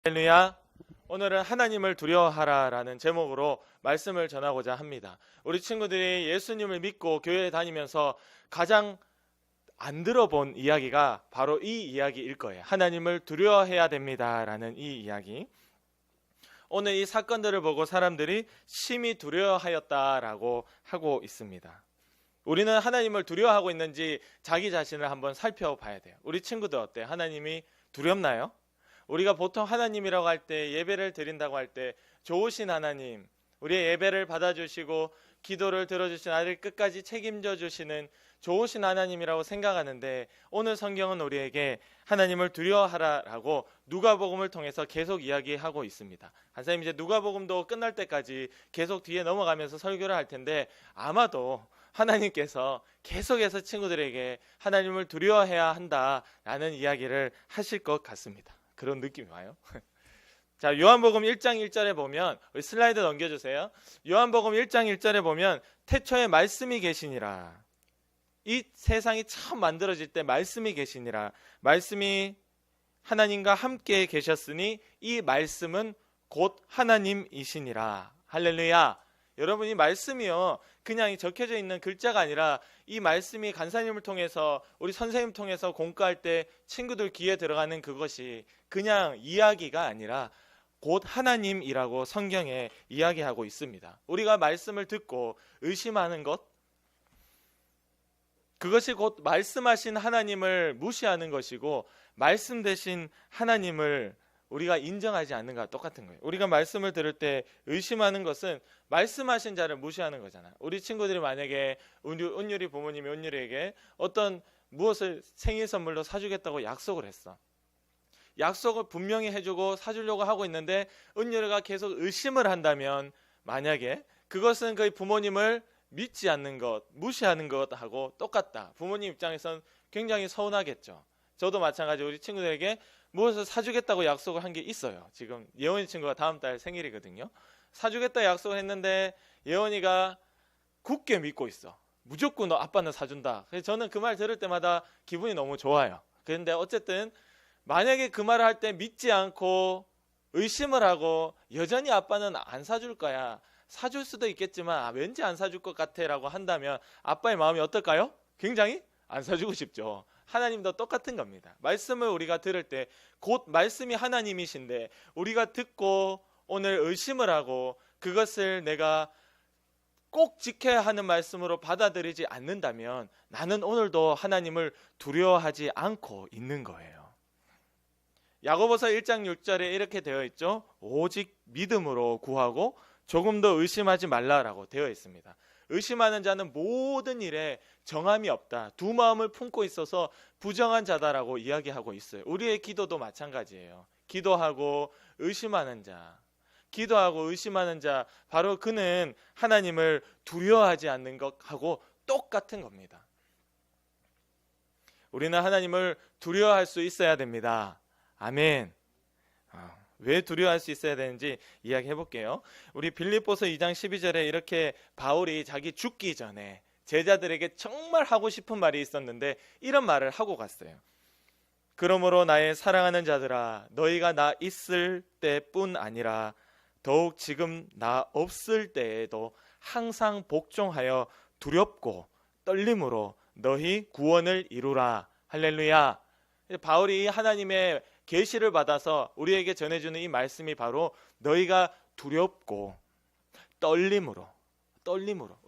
할렐루야. 오늘은 하나님을 두려워하라라는 제목으로 말씀을 전하고자 합니다. 우리 친구들이 예수님을 믿고 교회에 다니면서 가장 안 들어본 이야기가 바로 이 이야기일 거예요. 하나님을 두려워해야 됩니다라는 이 이야기. 오늘 이 사건들을 보고 사람들이 심히 두려워하였다라고 하고 있습니다. 우리는 하나님을 두려워하고 있는지 자기 자신을 한번 살펴봐야 돼요. 우리 친구들 어때요? 하나님이 두렵나요? 우리가 보통 하나님이라고 할 때, 예배를 드린다고 할 때 좋으신 하나님, 우리의 예배를 받아주시고 기도를 들어주신 아들 끝까지 책임져 주시는 좋으신 하나님이라고 생각하는데, 오늘 성경은 우리에게 하나님을 두려워하라라고 누가복음을 통해서 계속 이야기하고 있습니다. 한사님, 이제 누가복음도 끝날 때까지 계속 뒤에 넘어가면서 설교를 할 텐데, 아마도 하나님께서 계속해서 친구들에게 하나님을 두려워해야 한다라는 이야기를 하실 것 같습니다. 그런 느낌이 와요. 자, 요한복음 1장 1절에 보면, 우리 슬라이드 넘겨주세요. 요한복음 1장 1절에 보면 태초에 말씀이 계시니라. 이 세상이 처음 만들어질 때 말씀이 계시니라. 말씀이 하나님과 함께 계셨으니 이 말씀은 곧 하나님이시니라. 할렐루야. 여러분, 이 말씀이요, 그냥 적혀져 있는 글자가 아니라 이 말씀이 간사님을 통해서, 우리 선생님 통해서 공부할 때 친구들 귀에 들어가는 그것이 그냥 이야기가 아니라 곧 하나님이라고 성경에 이야기하고 있습니다. 우리가 말씀을 듣고 의심하는 것, 그것이 곧 말씀하신 하나님을 무시하는 것이고, 말씀 대신 하나님을 우리가 인정하지 않는 것과 똑같은 거예요. 우리가 말씀을 들을 때 의심하는 것은 말씀하신 자를 무시하는 거잖아요. 우리 친구들이 만약에 은율이 부모님이 은율이에게 어떤 무엇을 생일 선물로 사주겠다고 약속을 했어. 약속을 분명히 해주고 사주려고 하고 있는데 은율이가 계속 의심을 한다면, 만약에 그것은 그 부모님을 믿지 않는 것, 무시하는 것하고 똑같다. 부모님 입장에선 굉장히 서운하겠죠. 저도 마찬가지로 우리 친구들에게 무엇을 사주겠다고 약속을 한 게 있어요. 지금 예원이 친구가 다음 달 생일이거든요. 사주겠다 약속을 했는데 예원이가 굳게 믿고 있어. 무조건 너 아빠는 사준다. 그래서 저는 그 말 들을 때마다 기분이 너무 좋아요. 그런데 어쨌든 만약에 그 말을 할 때 믿지 않고 의심을 하고 여전히 아빠는 안 사줄 거야, 사줄 수도 있겠지만 왠지 안 사줄 것 같아 라고 한다면 아빠의 마음이 어떨까요? 굉장히 안 사주고 싶죠. 하나님도 똑같은 겁니다. 말씀을 우리가 들을 때 곧 말씀이 하나님이신데 우리가 듣고 오늘 의심을 하고 그것을 내가 꼭 지켜야 하는 말씀으로 받아들이지 않는다면 나는 오늘도 하나님을 두려워하지 않고 있는 거예요. 야고보서 1장 6절에 이렇게 되어 있죠. 오직 믿음으로 구하고 조금 더 의심하지 말라라고 되어 있습니다. 의심하는 자는 모든 일에 정함이 없다. 두 마음을 품고 있어서 부정한 자다라고 이야기하고 있어요. 우리의 기도도 마찬가지예요. 기도하고 의심하는 자, 기도하고 의심하는 자, 바로 그는 하나님을 두려워하지 않는 것하고 똑같은 겁니다. 우리는 하나님을 두려워할 수 있어야 됩니다. 아멘. 왜 두려워할 수 있어야 되는지 이야기해 볼게요. 우리 빌립보서 2장 12절에 이렇게 바울이 자기 죽기 전에 제자들에게 정말 하고 싶은 말이 있었는데 이런 말을 하고 갔어요. 그러므로 나의 사랑하는 자들아, 너희가 나 있을 때뿐 아니라 더욱 지금 나 없을 때에도 항상 복종하여 두렵고 떨림으로 너희 구원을 이루라. 할렐루야. 바울이 하나님의 계시를 받아서 우리에게 전해주는 이 말씀이 바로 너희가 두렵고 떨림으로.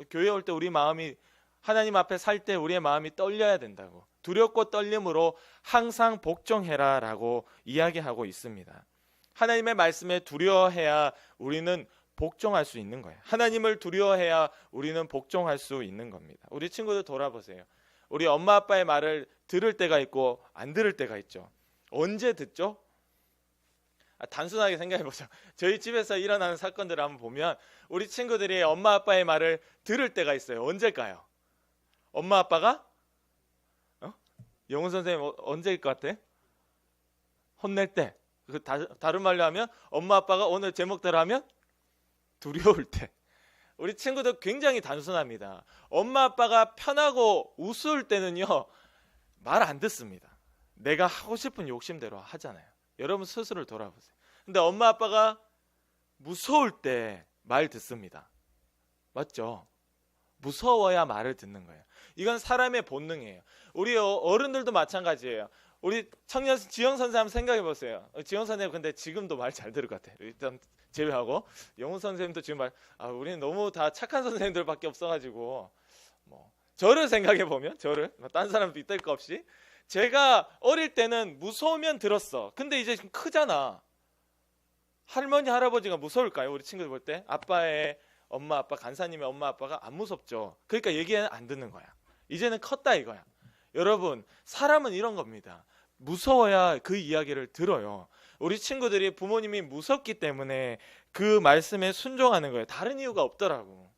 교회 올 때 우리 마음이, 하나님 앞에 살 때 우리의 마음이 떨려야 된다고. 두렵고 떨림으로 항상 복종해라 라고 이야기하고 있습니다. 하나님의 말씀에 두려워해야 우리는 복종할 수 있는 거예요. 하나님을 두려워해야 우리는 복종할 수 있는 겁니다. 우리 친구들 돌아보세요. 우리 엄마 아빠의 말을 들을 때가 있고 안 들을 때가 있죠. 언제 듣죠? 단순하게 생각해보죠. 저희 집에서 일어나는 사건들을 한번 보면 우리 친구들이 엄마 아빠의 말을 들을 때가 있어요. 언제일까요? 엄마 아빠가 영훈 선생님 언제일 것 같아? 혼낼 때. 다른 말로 하면 엄마 아빠가 오늘 제목대로 하면 두려울 때. 우리 친구들 굉장히 단순합니다. 엄마 아빠가 편하고 우스울 때는요, 말 안 듣습니다. 내가 하고 싶은 욕심대로 하잖아요. 여러분 스스로를 돌아보세요. 근데 엄마 아빠가 무서울 때 말 듣습니다. 맞죠? 무서워야 말을 듣는 거예요. 이건 사람의 본능이에요. 우리 어른들도 마찬가지예요. 우리 청년 지영 선생 한번 생각해 보세요. 지영 선생님 근데 지금도 말 잘 들을 것 같아요. 일단 제외하고 영훈 선생님도 지금 우리는 너무 다 착한 선생님들밖에 없어가지고 뭐 저를 생각해 보면 저를 딴 사람도 이떨 거 없이 제가 어릴 때는 무서우면 들었어. 근데 이제 좀 크잖아. 할머니 할아버지가 무서울까요? 우리 친구들 볼 때 아빠의 엄마 아빠 간사님의 엄마 아빠가 안 무섭죠. 그러니까 얘기는 안 듣는 거야. 이제는 컸다 이거야. 여러분 사람은 이런 겁니다. 무서워야 그 이야기를 들어요. 우리 친구들이 부모님이 무섭기 때문에 그 말씀에 순종하는 거예요. 다른 이유가 없더라고.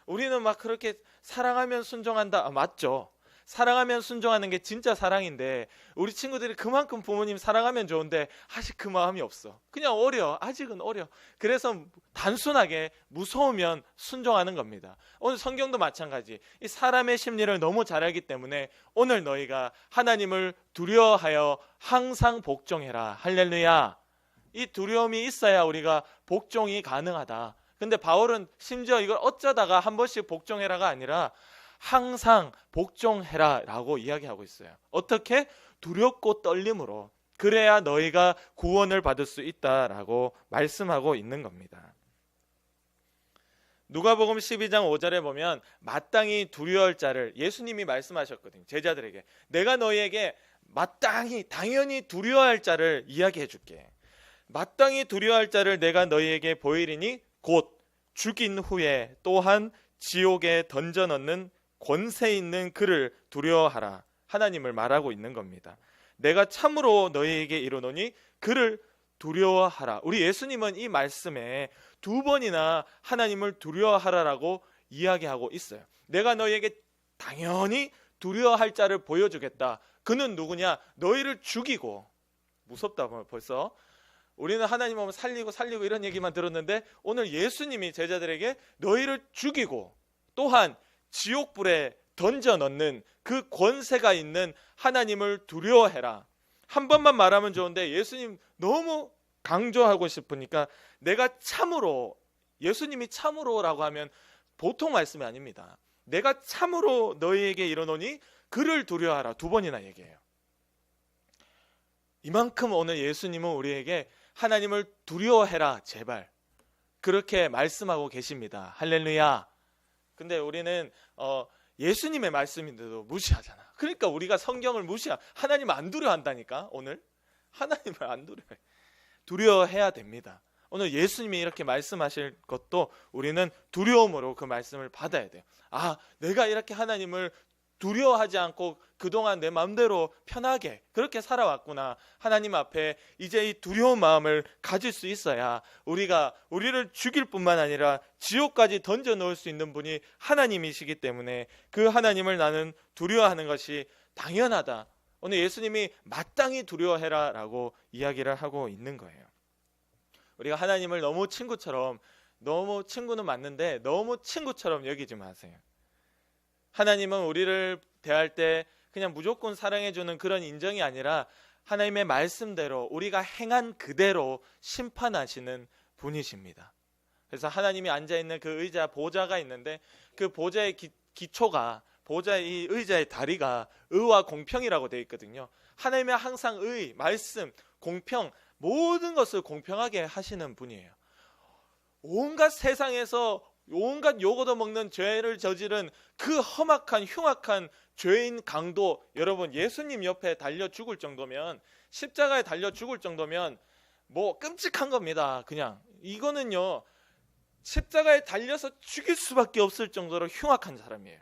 우리는 막 그렇게 사랑하면 순종한다. 맞죠. 사랑하면 순종하는 게 진짜 사랑인데 우리 친구들이 그만큼 부모님 사랑하면 좋은데 아직 그 마음이 없어. 그냥 어려. 아직은 어려. 그래서 단순하게 무서우면 순종하는 겁니다. 오늘 성경도 마찬가지. 이 사람의 심리를 너무 잘 알기 때문에 오늘 너희가 하나님을 두려워하여 항상 복종해라. 할렐루야. 이 두려움이 있어야 우리가 복종이 가능하다. 근데 바울은 심지어 이걸 어쩌다가 한 번씩 복종해라가 아니라 항상 복종해라 라고 이야기하고 있어요. 어떻게? 두렵고 떨림으로. 그래야 너희가 구원을 받을 수 있다라고 말씀하고 있는 겁니다. 누가복음 12장 5절에 보면 마땅히 두려워할 자를 예수님이 말씀하셨거든요. 제자들에게 내가 너희에게 마땅히 당연히 두려워할 자를 이야기해 줄게. 마땅히 두려워할 자를 내가 너희에게 보이리니 곧 죽인 후에 또한 지옥에 던져 넣는 권세 있는 그를 두려워하라. 하나님을 말하고 있는 겁니다. 내가 참으로 너희에게 이르노니 그를 두려워하라. 우리 예수님은 이 말씀에 두 번이나 하나님을 두려워하라라고 이야기하고 있어요. 내가 너희에게 당연히 두려워할 자를 보여주겠다. 그는 누구냐? 너희를 죽이고. 무섭다 벌써. 우리는 하나님 오면 살리고 이런 얘기만 들었는데 오늘 예수님이 제자들에게 너희를 죽이고 또한 지옥불에 던져 넣는 그 권세가 있는 하나님을 두려워해라. 한 번만 말하면 좋은데 예수님 너무 강조하고 싶으니까 내가 참으로, 예수님이 참으로라고 하면 보통 말씀이 아닙니다. 내가 참으로 너희에게 이르노니 그를 두려워하라. 두 번이나 얘기해요. 이만큼 오늘 예수님은 우리에게 하나님을 두려워해라 제발 그렇게 말씀하고 계십니다. 할렐루야. 근데 우리는 예수님의 말씀인데도 무시하잖아. 그러니까 우리가 성경을 하나님 안 두려워한다니까. 오늘 하나님을 안 두려워해. 두려워해야 됩니다. 오늘 예수님이 이렇게 말씀하실 것도 우리는 두려움으로 그 말씀을 받아야 돼요. 내가 이렇게 하나님을 두려워하지 않고 그동안 내 마음대로 편하게 그렇게 살아왔구나. 하나님 앞에 이제 이 두려운 마음을 가질 수 있어야 우리를 죽일 뿐만 아니라 지옥까지 던져 넣을 수 있는 분이 하나님이시기 때문에 그 하나님을 나는 두려워하는 것이 당연하다. 오늘 예수님이 마땅히 두려워해라 라고 이야기를 하고 있는 거예요. 우리가 하나님을 너무 친구는 맞는데 너무 친구처럼 여기지 마세요. 하나님은 우리를 대할 때 그냥 무조건 사랑해주는 그런 인정이 아니라 하나님의 말씀대로 우리가 행한 그대로 심판하시는 분이십니다. 그래서 하나님이 앉아있는 그 의자 보좌가 있는데 그 보좌의 기초가 보좌의 이 의자의 다리가 의와 공평이라고 되어 있거든요. 하나님의 항상 의, 말씀, 공평 모든 것을 공평하게 하시는 분이에요. 온갖 세상에서 온갖 요거도 먹는 죄를 저지른 그 험악한 흉악한 죄인 강도, 여러분 예수님 옆에 달려 죽을 정도면, 십자가에 달려 죽을 정도면 뭐 끔찍한 겁니다. 그냥 이거는요 십자가에 달려서 죽일 수밖에 없을 정도로 흉악한 사람이에요.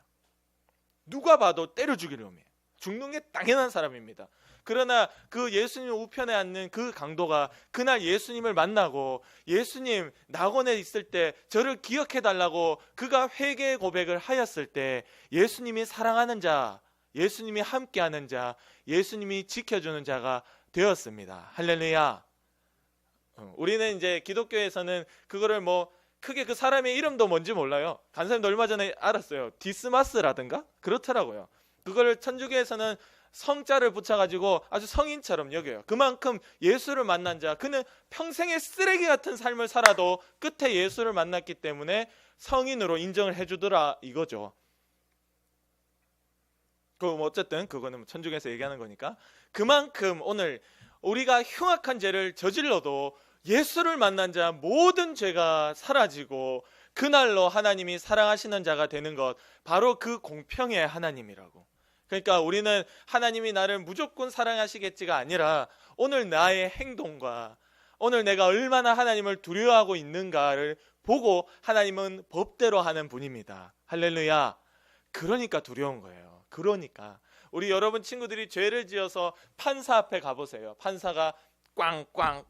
누가 봐도 때려 죽일 놈이에요. 죽는 게 당연한 사람입니다. 그러나 그 예수님 우편에 앉는 그 강도가 그날 예수님을 만나고 예수님 낙원에 있을 때 저를 기억해 달라고 그가 회개 고백을 하였을 때 예수님이 사랑하는 자, 예수님이 함께하는 자, 예수님이 지켜주는 자가 되었습니다. 할렐루야. 우리는 이제 기독교에서는 그거를 뭐 크게 그 사람의 이름도 뭔지 몰라요. 간사님도 얼마 전에 알았어요. 디스마스라든가 그렇더라고요. 그거를 천주교에서는 성자를 붙여가지고 아주 성인처럼 여겨요. 그만큼 예수를 만난 자, 그는 평생의 쓰레기 같은 삶을 살아도 끝에 예수를 만났기 때문에 성인으로 인정을 해주더라 이거죠. 어쨌든 그거는 천중에서 얘기하는 거니까, 그만큼 오늘 우리가 흉악한 죄를 저질러도 예수를 만난 자 모든 죄가 사라지고 그날로 하나님이 사랑하시는 자가 되는 것, 바로 그 공평의 하나님이라고. 그러니까 우리는 하나님이 나를 무조건 사랑하시겠지가 아니라 오늘 나의 행동과 오늘 내가 얼마나 하나님을 두려워하고 있는가를 보고 하나님은 법대로 하는 분입니다. 할렐루야. 그러니까 두려운 거예요. 그러니까 우리 여러분 친구들이 죄를 지어서 판사 앞에 가보세요. 판사가 꽝꽝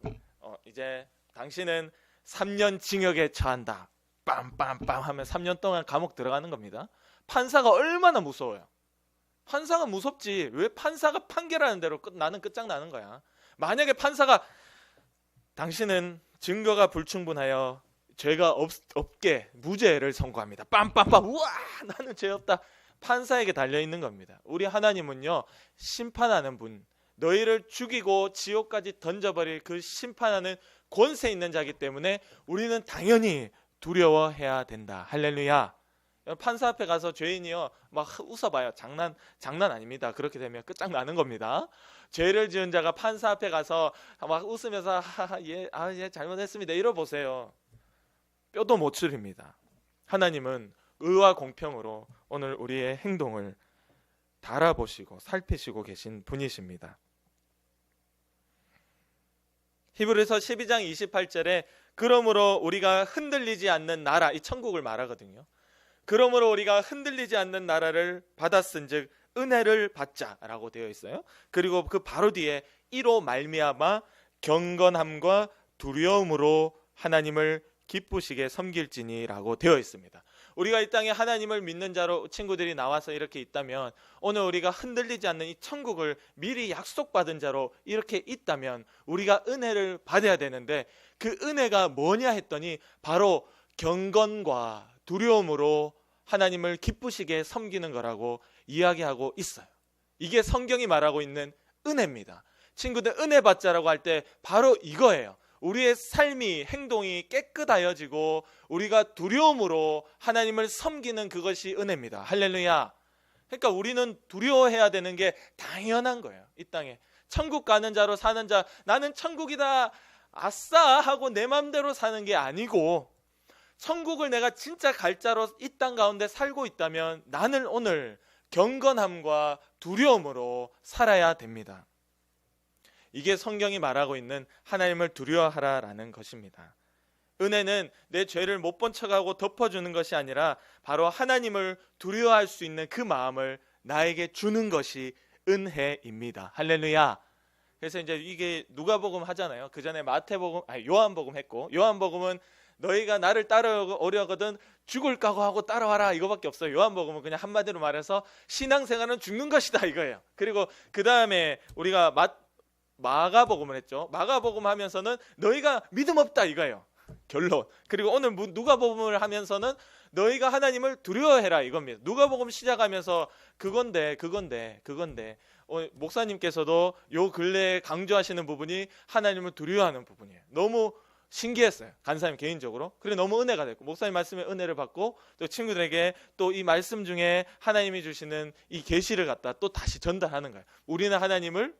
이제 당신은 3년 징역에 처한다, 빰빰빰 하면 3년 동안 감옥 들어가는 겁니다. 판사가 얼마나 무서워요. 판사가 무섭지. 왜? 판사가 판결하는 대로 나는 끝장나는 거야. 만약에 판사가 당신은 증거가 불충분하여 죄가 없게 무죄를 선고합니다, 빰빰빰, 우와 나는 죄 없다, 판사에게 달려있는 겁니다. 우리 하나님은요, 심판하는 분, 너희를 죽이고 지옥까지 던져버릴 그 심판하는 권세 있는 자이기 때문에 우리는 당연히 두려워해야 된다. 할렐루야. 판사 앞에 가서 죄인이요 막 웃어봐요. 장난 아닙니다. 그렇게 되면 끝장나는 겁니다. 죄를 지은 자가 판사 앞에 가서 막 웃으면서 예 잘못했습니다 이러보세요. 뼈도 못 추립니다. 하나님은 의와 공평으로 오늘 우리의 행동을 달아보시고 살피시고 계신 분이십니다. 히브리서 12장 28절에 그러므로 우리가 흔들리지 않는 나라, 이 천국을 말하거든요. 그러므로 우리가 흔들리지 않는 나라를 받았은즉 은혜를 받자라고 되어 있어요. 그리고 그 바로 뒤에 이로 말미암아 경건함과 두려움으로 하나님을 기쁘시게 섬길지니라고 되어 있습니다. 우리가 이 땅에 하나님을 믿는 자로 친구들이 나와서 이렇게 있다면, 오늘 우리가 흔들리지 않는 이 천국을 미리 약속받은 자로 이렇게 있다면 우리가 은혜를 받아야 되는데, 그 은혜가 뭐냐 했더니 바로 경건과 두려움으로 하나님을 기쁘시게 섬기는 거라고 이야기하고 있어요. 이게 성경이 말하고 있는 은혜입니다. 친구들, 은혜 받자라고 할 때 바로 이거예요. 우리의 삶이, 행동이 깨끗하여지고 우리가 두려움으로 하나님을 섬기는 그것이 은혜입니다. 할렐루야. 그러니까 우리는 두려워해야 되는 게 당연한 거예요. 이 땅에 천국 가는 자로 사는 자, 나는 천국이다 아싸 하고 내 맘대로 사는 게 아니고, 천국을 내가 진짜 갈 자로 이 땅 가운데 살고 있다면 나는 오늘 경건함과 두려움으로 살아야 됩니다. 이게 성경이 말하고 있는 하나님을 두려워하라라는 것입니다. 은혜는 내 죄를 못 본 척하고 덮어주는 것이 아니라 바로 하나님을 두려워할 수 있는 그 마음을 나에게 주는 것이 은혜입니다. 할렐루야. 그래서 이제 이게 누가복음 하잖아요. 그 전에 요한복음 했고, 요한복음은 너희가 나를 따라오려거든 죽을 각오하고 따라와라 이거밖에 없어요. 요한복음은 그냥 한마디로 말해서 신앙생활은 죽는 것이다 이거예요. 그리고 그 다음에 우리가 마가복음을 했죠. 마가복음 하면서는 너희가 믿음 없다 이거예요. 결론. 그리고 오늘 누가복음을 하면서는 너희가 하나님을 두려워해라 이겁니다. 누가복음 시작하면서 그건데 목사님께서도 요 근래에 강조하시는 부분이 하나님을 두려워하는 부분이에요. 너무 신기했어요. 간사님 개인적으로. 그래 너무 은혜가 됐고, 목사님 말씀에 은혜를 받고 또 친구들에게 또 이 말씀 중에 하나님이 주시는 이 계시를 갖다 또 다시 전달하는 거예요. 우리는 하나님을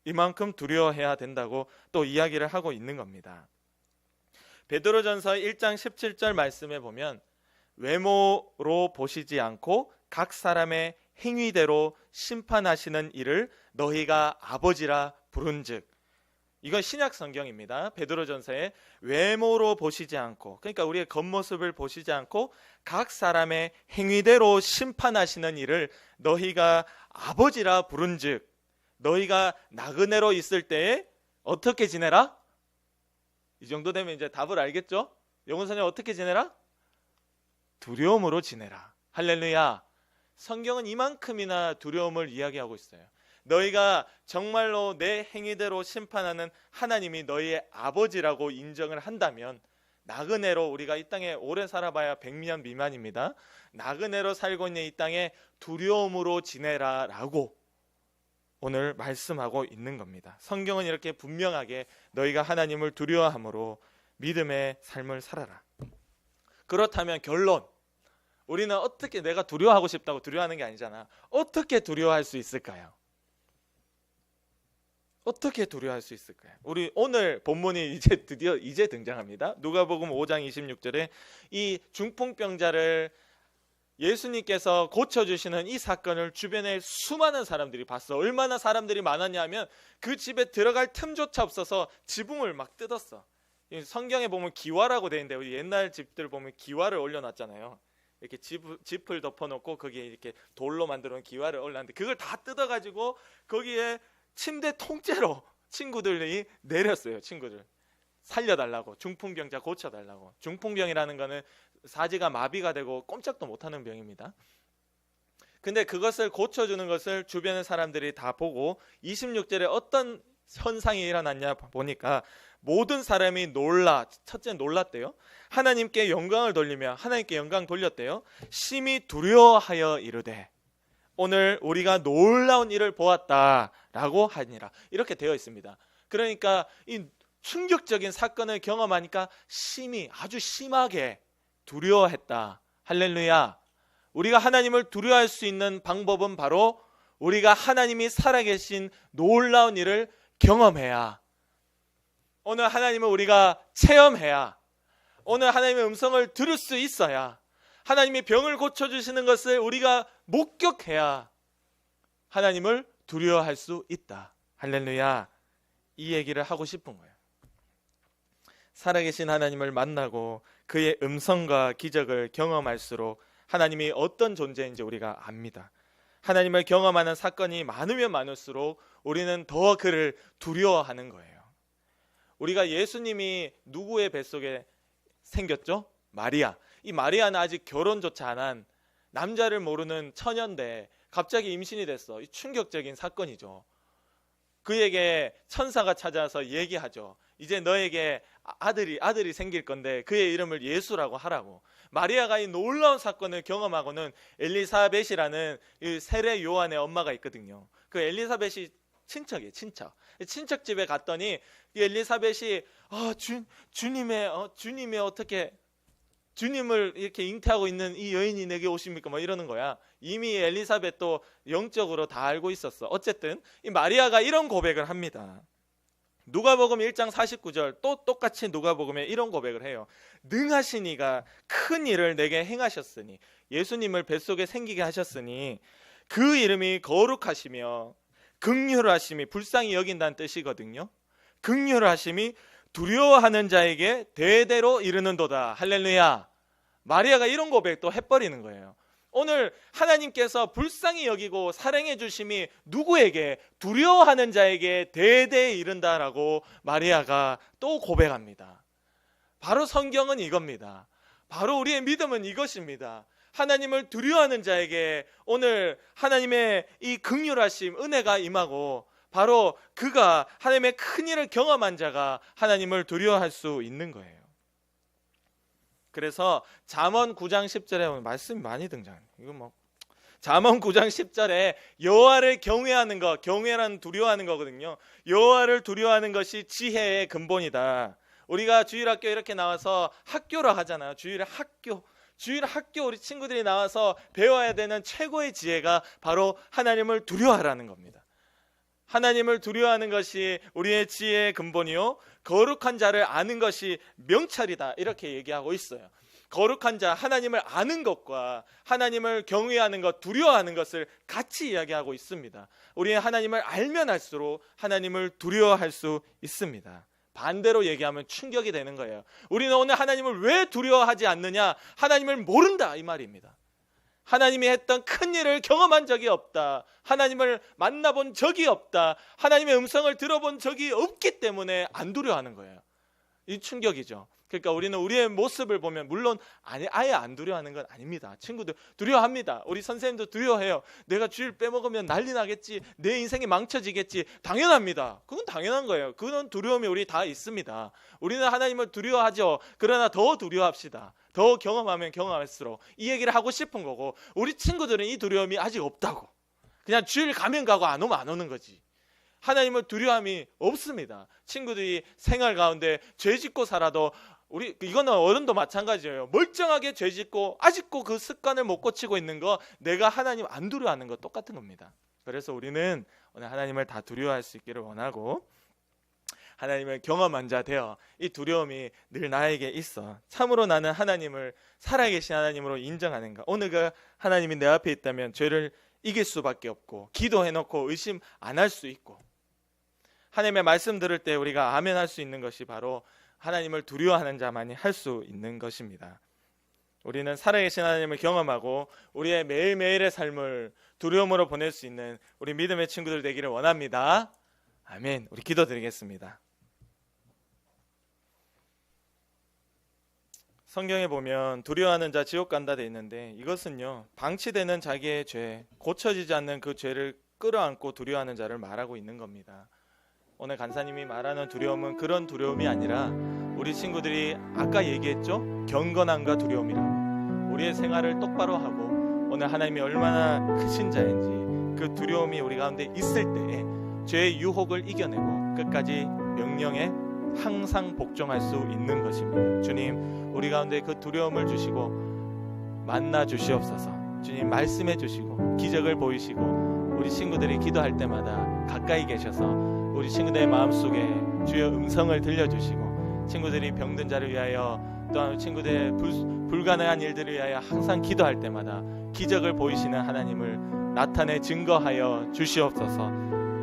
이만큼 두려워해야 된다고 또 이야기를 하고 있는 겁니다. 베드로전서 1장 17절 말씀에 보면 외모로 보시지 않고 각 사람의 행위대로 심판하시는 이를 너희가 아버지라 부른즉, 이건 신약 성경입니다. 베드로전서에 외모로 보시지 않고, 그러니까 우리의 겉모습을 보시지 않고 각 사람의 행위대로 심판하시는 이를 너희가 아버지라 부른즉, 너희가 나그네로 있을 때에 어떻게 지내라? 이 정도 되면 이제 답을 알겠죠? 영혼사님 어떻게 지내라? 두려움으로 지내라. 할렐루야. 성경은 이만큼이나 두려움을 이야기하고 있어요. 너희가 정말로 내 행위대로 심판하는 하나님이 너희의 아버지라고 인정을 한다면, 나그네로 우리가 이 땅에 오래 살아봐야 100년 미만입니다. 나그네로 살고 있는 이 땅에 두려움으로 지내라라고 오늘 말씀하고 있는 겁니다. 성경은 이렇게 분명하게 너희가 하나님을 두려워함으로 믿음의 삶을 살아라. 그렇다면 결론, 우리는 어떻게, 내가 두려워하고 싶다고 두려워하는 게 아니잖아. 어떻게 두려워할 수 있을까요? 어떻게 두려워할 수 있을까요? 우리 오늘 본문이 이제 드디어 등장합니다. 누가복음 5장 26절에 이 중풍병자를 예수님께서 고쳐주시는 이 사건을 주변에 수많은 사람들이 봤어. 얼마나 사람들이 많았냐면 그 집에 들어갈 틈조차 없어서 지붕을 막 뜯었어. 성경에 보면 기와라고 되어 있는데 우리 옛날 집들 보면 기와를 올려놨잖아요. 이렇게 짚을 덮어놓고 거기에 이렇게 돌로 만들어 놓은 기와를 올렸는데 그걸 다 뜯어가지고 거기에 침대 통째로 친구들이 내렸어요. 친구들 살려달라고, 중풍병자 고쳐달라고. 중풍병이라는 거는 사지가 마비가 되고 꼼짝도 못하는 병입니다. 근데 그것을 고쳐주는 것을 주변의 사람들이 다 보고 26절에 어떤 현상이 일어났냐 보니까 모든 사람이 첫째 놀랐대요. 하나님께 영광을 돌리며 하나님께 영광 돌렸대요. 심히 두려워하여 이르되 오늘 우리가 놀라운 일을 보았다라고 하니라. 이렇게 되어 있습니다. 그러니까 이 충격적인 사건을 경험하니까 심히, 아주 심하게 두려워했다. 할렐루야. 우리가 하나님을 두려워할 수 있는 방법은 바로 우리가 하나님이 살아계신 놀라운 일을 경험해야, 오늘 하나님을 우리가 체험해야, 오늘 하나님의 음성을 들을 수 있어야, 하나님이 병을 고쳐주시는 것을 우리가 목격해야 하나님을 두려워할 수 있다. 할렐루야. 이 얘기를 하고 싶은 거예요. 살아계신 하나님을 만나고 그의 음성과 기적을 경험할수록 하나님이 어떤 존재인지 우리가 압니다. 하나님을 경험하는 사건이 많으면 많을수록 우리는 더 그를 두려워하는 거예요. 우리가 예수님이 누구의 뱃속에 생겼죠? 마리아. 이 마리아는 아직 결혼조차 안 한 남자를 모르는 처녀인데 갑자기 임신이 됐어. 이 충격적인 사건이죠. 그에게 천사가 찾아와서 얘기하죠. 이제 너에게 아들이 생길 건데 그의 이름을 예수라고 하라고. 마리아가 이 놀라운 사건을 경험하고는 엘리사벳이라는 이 세례 요한의 엄마가 있거든요. 그 엘리사벳이 친척이에요. 친척 집에 갔더니 이 엘리사벳이 주님의 어떻게 주님을 이렇게 잉태하고 있는 이 여인이 내게 오십니까? 뭐 이러는 거야. 이미 엘리사벳도 영적으로 다 알고 있었어. 어쨌든 이 마리아가 이런 고백을 합니다. 누가복음 1장 49절 또 똑같이 누가복음에 이런 고백을 해요. 능하신 이가 큰 일을 내게 행하셨으니, 예수님을 뱃속에 생기게 하셨으니 그 이름이 거룩하시며 긍휼하심이, 불쌍히 여긴다는 뜻이거든요. 긍휼하심이 두려워하는 자에게 대대로 이르는도다. 할렐루야. 마리아가 이런 고백도 해버리는 거예요. 오늘 하나님께서 불쌍히 여기고 사랑해 주심이 누구에게? 두려워하는 자에게 대대에 이른다라고 마리아가 또 고백합니다. 바로 성경은 이겁니다. 바로 우리의 믿음은 이것입니다. 하나님을 두려워하는 자에게 오늘 하나님의 이 긍휼하심, 은혜가 임하고 바로 그가 하나님의 큰 일을 경험한 자가 하나님을 두려워할 수 있는 거예요. 그래서 잠언 9장 10절에 보면 말씀이 많이 등장합니다. 이거 잠언 9장 10절에 여호와를 경외하는 것, 경외란 두려워하는 거거든요. 여호와를 두려워하는 것이 지혜의 근본이다. 우리가 주일학교 이렇게 나와서 학교로 하잖아요. 주일학교 우리 친구들이 나와서 배워야 되는 최고의 지혜가 바로 하나님을 두려워하라는 겁니다. 하나님을 두려워하는 것이 우리의 지혜의 근본이요, 거룩한 자를 아는 것이 명찰이다. 이렇게 얘기하고 있어요. 거룩한 자, 하나님을 아는 것과 하나님을 경외하는 것, 두려워하는 것을 같이 이야기하고 있습니다. 우리는 하나님을 알면 알수록 하나님을 두려워할 수 있습니다. 반대로 얘기하면 충격이 되는 거예요. 우리는 오늘 하나님을 왜 두려워하지 않느냐? 하나님을 모른다 이 말입니다. 하나님이 했던 큰 일을 경험한 적이 없다. 하나님을 만나본 적이 없다. 하나님의 음성을 들어본 적이 없기 때문에 안 두려워하는 거예요. 이 충격이죠. 그러니까 우리는 우리의 모습을 보면 물론 아예 안 두려워하는 건 아닙니다. 친구들 두려워합니다. 우리 선생님도 두려워해요. 내가 주일 빼먹으면 난리 나겠지, 내 인생이 망쳐지겠지. 당연합니다. 그건 당연한 거예요. 그런 두려움이 우리 다 있습니다. 우리는 하나님을 두려워하죠. 그러나 더 두려워합시다. 더 경험하면 경험할수록 이 얘기를 하고 싶은 거고, 우리 친구들은 이 두려움이 아직 없다고. 그냥 주일 가면 가고 안 오면 안 오는 거지. 하나님을 두려움이 없습니다. 친구들이 생활 가운데 죄 짓고 살아도 이거는 어른도 마찬가지예요. 멀쩡하게 죄 짓고 아직도 그 습관을 못 고치고 있는 거, 내가 하나님 안 두려워하는 거 똑같은 겁니다. 그래서 우리는 오늘 하나님을 다 두려워할 수 있기를 원하고, 하나님을 경험한 자 되어 이 두려움이 늘 나에게 있어 참으로 나는 하나님을 살아계신 하나님으로 인정하는가. 오늘 그 하나님이 내 앞에 있다면 죄를 이길 수밖에 없고, 기도해놓고 의심 안 할 수 있고, 하나님의 말씀 들을 때 우리가 아멘 할 수 있는 것이 바로 하나님을 두려워하는 자만이 할 수 있는 것입니다. 우리는 살아계신 하나님을 경험하고 우리의 매일매일의 삶을 두려움으로 보낼 수 있는 우리 믿음의 친구들 되기를 원합니다. 아멘. 우리 기도드리겠습니다. 성경에 보면 두려워하는 자 지옥 간다 돼 있는데, 이것은요 방치되는 자기의 죄, 고쳐지지 않는 그 죄를 끌어안고 두려워하는 자를 말하고 있는 겁니다. 오늘 간사님이 말하는 두려움은 그런 두려움이 아니라 우리 친구들이 아까 얘기했죠? 경건함과 두려움이라고. 우리의 생활을 똑바로 하고 오늘 하나님이 얼마나 크신 자인지 그 두려움이 우리 가운데 있을 때에 죄의 유혹을 이겨내고 끝까지 명령에 항상 복종할 수 있는 것입니다. 주님, 우리 가운데 그 두려움을 주시고 만나 주시옵소서. 주님, 말씀해 주시고 기적을 보이시고 우리 친구들이 기도할 때마다 가까이 계셔서 우리 친구들의 마음속에 주의 음성을 들려주시고, 친구들이 병든 자를 위하여 또한 친구들의 불가능한 일들을 위하여 항상 기도할 때마다 기적을 보이시는 하나님을 나타내 증거하여 주시옵소서.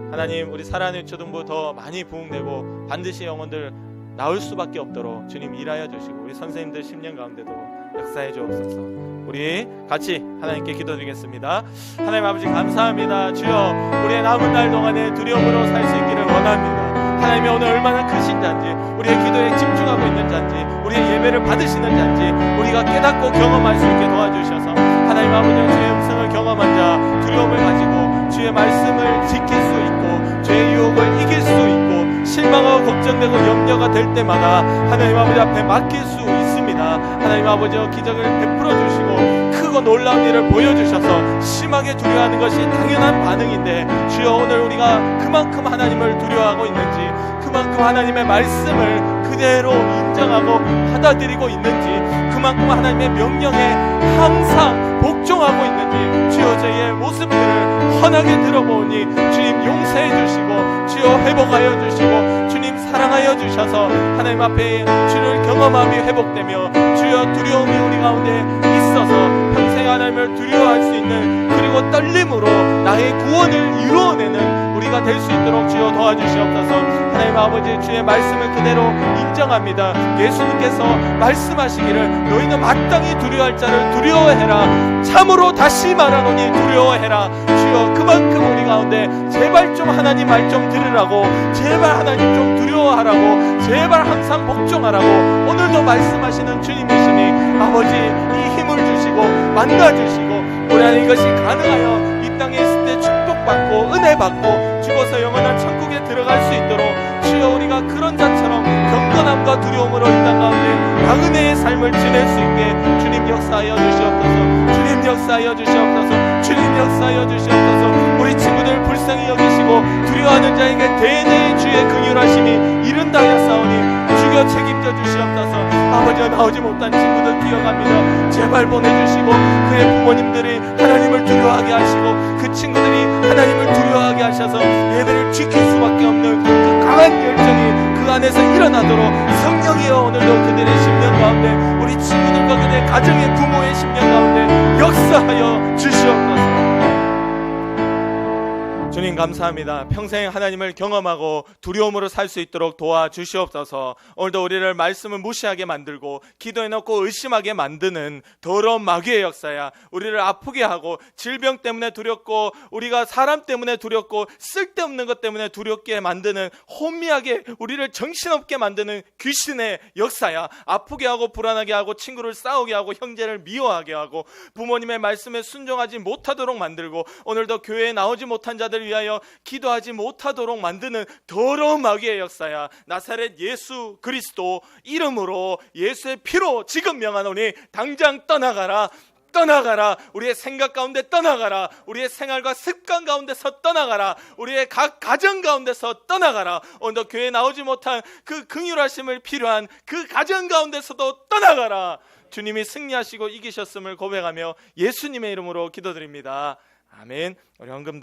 하나님, 우리 사랑하는 초등부 더 많이 부흥되고 반드시 영혼들 나올 수밖에 없도록 주님 일하여 주시고, 우리 선생님들 10년 가운데도 역사해 주옵소서. 우리 같이 하나님께 기도드리겠습니다. 하나님 아버지 감사합니다. 주여, 우리의 남은 날 동안에 두려움으로 살 수 있기를 원합니다. 하나님이 오늘 얼마나 크신 자인지, 우리의 기도에 집중하고 있는 자인지, 우리의 예배를 받으시는 자인지 우리가 깨닫고 경험할 수 있게 도와주셔서 하나님 아버지의 주의 음성을 경험한 자, 두려움을 가지고 주의 말씀을 지킬 수 있고 죄의 유혹을 이길 수 있고 실망하고 걱정되고 염려가 될 때마다 하나님 아버지 앞에 맡길 수 있습니다. 하나님 아버지여, 기적을 베풀어 주시고 크고 놀라운 일을 보여주셔서 심하게 두려워하는 것이 당연한 반응인데, 주여 오늘 우리가 그만큼 하나님을 두려워하고 있는지, 그만큼 하나님의 말씀을 그대로 인정하고 받아들이고 있는지, 그만큼 하나님의 명령에 항상 복종하고 있는지, 주여 저희의 모습들을 헌하게 들어보니 주님 용서해 주시고 주여 회복하여 주시고 주님 사랑하여 주셔서 하나님 앞에 주를 경험함이 회복되며 주여 두려움이 우리 가운데 있어서 평생 하나님을 두려워할 수 있는, 그리고 떨림으로 나의 구원을 이루어내는 우리가 될 수 있도록 주여 도와주시옵소서. 하나님 아버지, 주의 말씀을 그대로 인정합니다. 예수님께서 말씀하시기를 너희는 마땅히 두려워할 자를 두려워해라. 참으로 다시 말하노니 두려워해라. 주여, 그만큼 우리 가운데 제발 좀 하나님 말 좀 들으라고, 제발 하나님 좀 두려워하라고, 제발 항상 복종하라고 오늘도 말씀하시는 주님이시니 아버지, 이 힘을 주시고 만나주시고 우리 안에 이것이 가능하여 이 땅에 있을 때 축복받고 은혜받고 죽어서 영원한 천국에 들어갈 수 있도록 주여 우리가 그런 자처럼 경건함과 두려움으로 이 땅 가운데 양은혜의 삶을 지낼 수 있게 주님 역사하여 주시옵소서. 주님 역사하여 주시옵소서. 주님 역사하여 주시옵소서. 우리 친구들 불쌍히 여기시고 두려워하는 자에게 대대의 주의 긍휼하심이 이른다 하였사오니 주여 책임져 주시옵소서. 아버지가 나오지 못한 친구들 기억합니다. 제발 보내주시고 그의 부모님들이 하나님을 두려워하게 하시고 그 친구들이 하나님을 두려워하게 하셔서 예배를 지킬 수밖에 없는 그 강한 열정이 그 안에서 일어나도록 성령이여 오늘도 그들의 10년 가운데, 우리 친구들과 그들의 가정의 부모의 10년 가운데 역사하여 주시옵소서. 주님 감사합니다. 평생 하나님을 경험하고 두려움으로 살 수 있도록 도와주시옵소서. 오늘도 우리를 말씀을 무시하게 만들고 기도해놓고 의심하게 만드는 더러운 마귀의 역사야 우리를 아프게 하고 질병 때문에 두렵고 우리가 사람 때문에 두렵고 쓸데없는 것 때문에 두렵게 만드는, 혼미하게 우리를 정신없게 만드는 귀신의 역사야. 아프게 하고 불안하게 하고 친구를 싸우게 하고 형제를 미워하게 하고 부모님의 말씀에 순종하지 못하도록 만들고 오늘도 교회에 나오지 못한 자들 위하여 기도하지 못하도록 만드는 더러운 마귀의 역사야. 나사렛 예수 그리스도 이름으로 예수의 피로 지금 명하노니 당장 떠나가라. 떠나가라. 우리의 생각 가운데 떠나가라. 우리의 생활과 습관 가운데서 떠나가라. 우리의 각 가정 가운데서 떠나가라. 오늘도 교회에 나오지 못한 그 긍휼하심을 필요한 그 가정 가운데서도 떠나가라. 주님이 승리하시고 이기셨음을 고백하며 예수님의 이름으로 기도드립니다. 아멘. 우리 헌금들